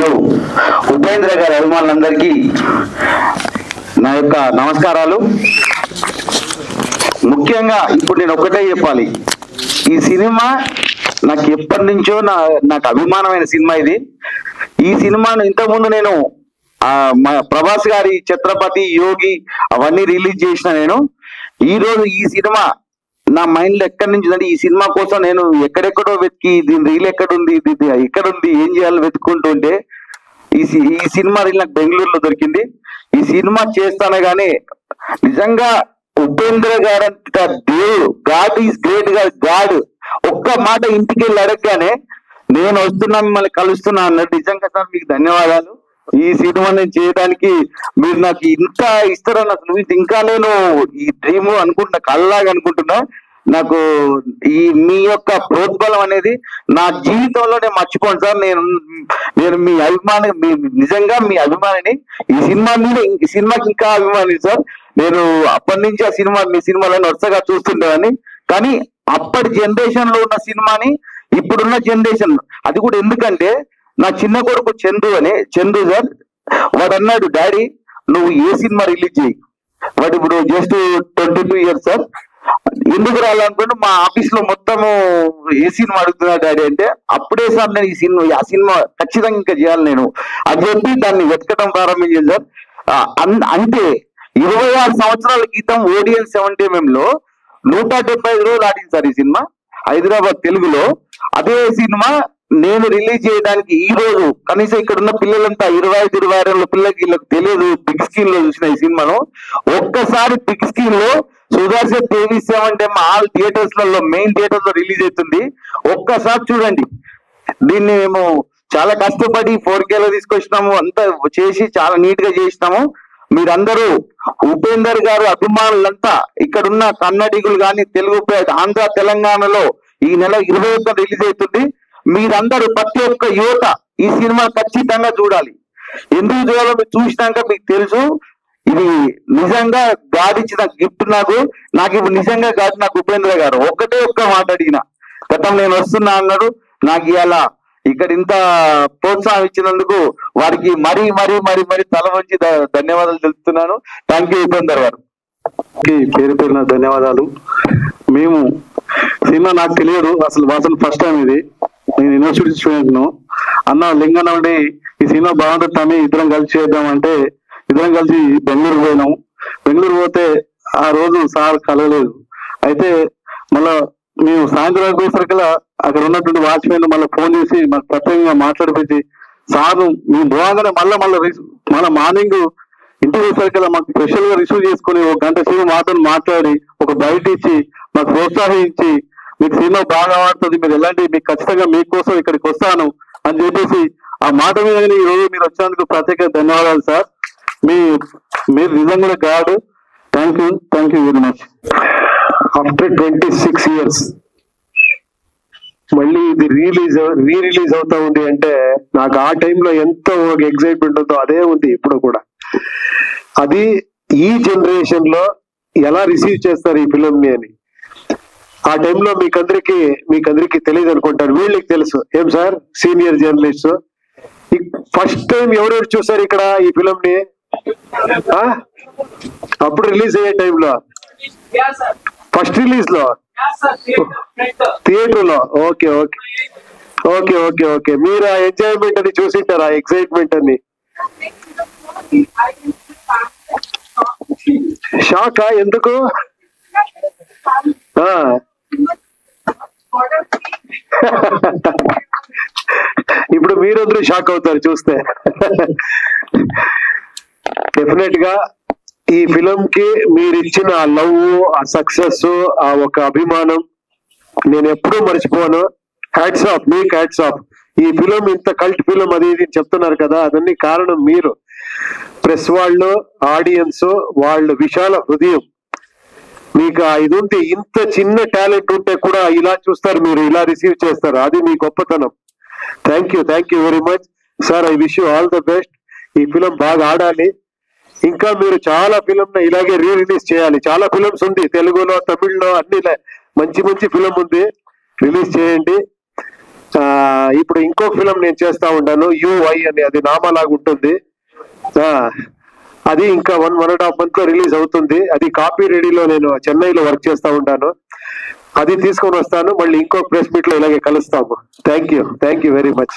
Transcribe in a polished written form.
అభిమానులు ఉపేంద్ర గారి అభిమానులందరికీ నా యొక్క నమస్కారాలు. ముఖ్యంగా ఇప్పుడు నేను ఒకటే చెప్పాలి, ఈ సినిమా నాకు ఎప్పటి నుంచో నాకు అభిమానమైన సినిమా ఇది. ఈ సినిమాను ఇంతకుముందు నేను ప్రభాస్ గారి ఛత్రపతి, యోగి అవన్నీ రిలీజ్ చేసిన నేను. ఈ రోజు ఈ సినిమా నా మైండ్ లో ఎక్కడి నుంచి అంటే, ఈ సినిమా కోసం నేను ఎక్కడెక్కడో వెతికి దీని రీల్ ఎక్కడుంది, ఎక్కడుంది, ఏం చేయాలో వెతుక్కుంటుంటే ఈ సినిమా రీల్ నాకు బెంగళూరులో దొరికింది. ఈ సినిమా చేస్తానే గానీ నిజంగా ఉపేంద్ర గారంత దేవుడు, గాడ్ ఈజ్ గ్రేట్ గా గాడ్ ఒక్క మాట ఇంటికి వెళ్ళి అడగగానే నేను వస్తున్నా, మిమ్మల్ని కలుస్తున్నా అన్నట్టు. నిజంగా సార్ మీకు ధన్యవాదాలు. ఈ సినిమా నేను చేయడానికి మీరు నాకు ఇంత ఇస్తారని అసలు ఇంకా నేను ఈ డ్రీమ్ అనుకుంటున్నా, కళ్ళలాగా అనుకుంటున్నా. నాకు ఈ మీ యొక్క ప్రోద్బలం అనేది నా జీవితంలో నేను మర్చిపోను సార్. నేను మీ అభిమాని, నిజంగా మీ అభిమానిని. ఈ సినిమా మీద ఈ సినిమాకి ఇంకా అభిమాని సార్. నేను అప్పటి నుంచి ఆ సినిమా మీ సినిమాలను వరుసగా చూస్తుంటానని. కానీ అప్పటి జనరేషన్ లో ఉన్న సినిమాని ఇప్పుడున్న జనరేషన్, అది కూడా ఎందుకంటే నా చిన్న కొడుకు చందు సార్, వాడు అన్నాడు, డాడీ నువ్వు ఏ సినిమా రిలీజ్ చేయి. వాడు ఇప్పుడు జస్ట్ 22 years సార్. ఎందుకు రావాలనుకుంటే మా ఆఫీస్ లో మొత్తము ఏ సినిమా అడుగుతున్నా డాడీ అంటే, అప్పుడే సార్ నేను ఆ సినిమా ఖచ్చితంగా ఇంకా చేయాలి నేను అని చెప్పి దాన్ని వెతకడం ప్రారంభించాను సార్. అంతే 26 సంవత్సరాల క్రితం ఓడియన్ 70mm లో 175 రోజులు ఆడింది సార్ ఈ సినిమా హైదరాబాద్ తెలుగులో. అదే సినిమా నేను రిలీజ్ చేయడానికి ఈ రోజు కనీసం ఇక్కడ ఉన్న పిల్లలంతా 25-26 పిల్లలకి వీళ్ళకి తెలియదు బిగ్ స్క్రీన్ లో చూసిన ఈ సినిమాను. ఒక్కసారి బిగ్ స్క్రీన్ లో సుదర్శన్ టీవీ 7 ఆల్ థియేటర్స్ లలో, మెయిన్ థియేటర్స్ లో రిలీజ్ అవుతుంది. ఒక్కసారి చూడండి. దీన్ని మేము చాలా కష్టపడి 4K లో తీసుకొచ్చినాము, అంతా చేసి చాలా నీట్ గా చేసినాము. మీరందరూ ఉపేందర్ గారు అభిమానులంతా, ఇక్కడున్న కన్నడిగులు కానీ, తెలుగు ఆంధ్ర తెలంగాణలో ఈ నెల 21 రిలీజ్ అవుతుంది. మీరందరూ ప్రతి ఒక్క యువత ఈ సినిమా ఖచ్చితంగా చూడాలి. ఎందుకు చూడాలో మీరు చూసినాక మీకు తెలుసు. ఇది నిజంగా గాడ్ ఇచ్చిన గిఫ్ట్ నాకు ఇప్పుడు నిజంగా గాడ్ నాకు ఉపేంద్ర గారు ఒక్క మాట అడిగిన, గతం నేను వస్తున్నా అన్నాడు. నాకు ఇలా ఇక్కడ ఇంత ప్రోత్సాహం ఇచ్చినందుకు వారికి మరీ తల వంచి ధన్యవాదాలు తెలుపుతున్నాను. థ్యాంక్ యూ ఉపేందర్ గారు. పేరు పేరున ధన్యవాదాలు. మేము సినిమా నాకు తెలియదు అసలు ఫస్ట్ టైం ఇది. నేను యూనివర్సిటీ స్టూడెంట్ ను. అన్న లింగన్న ఉండి ఈ సినిమా బాగుంటుంది తమ్మి, ఇద్దరం కలిసి చేద్దామంటే ఇద్దరం కలిసి బెంగళూరు పోయినాం. బెంగళూరు పోతే ఆ రోజు సార్ కలగలేదు. అయితే మళ్ళా మేము సాయంత్రం పోయేసరికల్లా అక్కడ ఉన్నటువంటి వాచ్మెన్ మళ్ళీ ఫోన్ చేసి మాకు ప్రత్యేకంగా మాట్లాడిపించి, సార్ మేము పోగానే మళ్ళీ మార్నింగ్ ఇంటికి వచ్చేసరికల్లా మాకు స్పెషల్ గా రిసీవ్ చేసుకుని 1 గంట సేపు మాతో మాట్లాడి ఒక బయట ఇచ్చి మాకు ప్రోత్సహించి, మీకు సినిమా బాగా ఆడుతుంది, మీరు ఎలాంటి మీకు ఖచ్చితంగా మీకోసం ఇక్కడికి వస్తాను అని చెప్పేసి ఆ మాట మీద ఈ రోజు మీరు వచ్చినందుకు ప్రత్యేక ధన్యవాదాలు సార్. మీరు నిజంగా God. Thank you very much. After 26 years మళ్ళీ ఇది రిలీజ్ అవుతా ఉంది అంటే నాకు ఆ టైంలో ఎంతో ఒక ఎగ్జైట్మెంట్ ఉందో అదే ఉంది ఇప్పుడు కూడా. అది ఈ జనరేషన్ లో ఎలా రిసీవ్ చేస్తారు ఈ ఫిలిం ని అని ఆ టైంలో మీకందరికి తెలియదు అనుకుంటారు. వీళ్ళకి తెలుసు. ఏం sir senior journalist, first time ఎవరెవరు చూసారు ఇక్కడ ఈ ఫిలిం ని? అప్పుడు రిలీజ్ అయ్యే టైంలో ఫస్ట్ రిలీజ్ లో థియేటర్ లో. ఓకే. మీరు ఆ ఎంజాయ్మెంట్ అని చూసింటారు, ఆ ఎక్సైట్మెంట్ అని. షాకా? ఎందుకు? ఇప్పుడు మీరందరూ షాక్ అవుతారు చూస్తే. డెఫినెట్ గా ఈ ఫిలిం కి మీరు ఇచ్చిన ఆ లవ్, ఆ సక్సెస్, ఆ ఒక అభిమానం నేను ఎప్పుడూ మర్చిపోను. హ్యాట్స్ ఆఫ్, మీకు హ్యాట్స్ ఆఫ్. ఈ ఫిలిం ఇంత కల్ట్ ఫిలిం అది ఇది చెప్తున్నారు కదా, అదన్నీ కారణం మీరు. ప్రెస్ వాళ్ళు, ఆడియన్స్ వాళ్ళు విశాల హృదయం. మీకు ఇది ఉంటే, ఇంత చిన్న టాలెంట్ ఉంటే కూడా ఇలా చూస్తారు, మీరు ఇలా రిసీవ్ చేస్తారు. అది మీ గొప్పతనం. Thank you very much sir. I wish you all the best. ఈ ఫిలిం బాగా ఆడాలి. ఇంకా మీరు చాలా ఫిలిం ఇలాగే రిలీజ్ చేయాలి. చాలా ఫిలిమ్స్ ఉంది, తెలుగులో, తమిళ్లో, అన్ని మంచి ఫిలిం ఉంది. రిలీజ్ చేయండి. ఇప్పుడు ఇంకో ఫిలం నేను చేస్తా ఉంటాను, UI అని, అది నామాలాగా ఉంటుంది. అది ఇంకా 1.5 month లో రిలీజ్ అవుతుంది. అది కాపీ రెడీలో నేను చెన్నైలో వర్క్ చేస్తా ఉంటాను. అది తీసుకొని వస్తాను. మళ్ళీ ఇంకో ప్రెస్ మీట్ లో ఇలాగే కలుస్తాము. Thank you very much.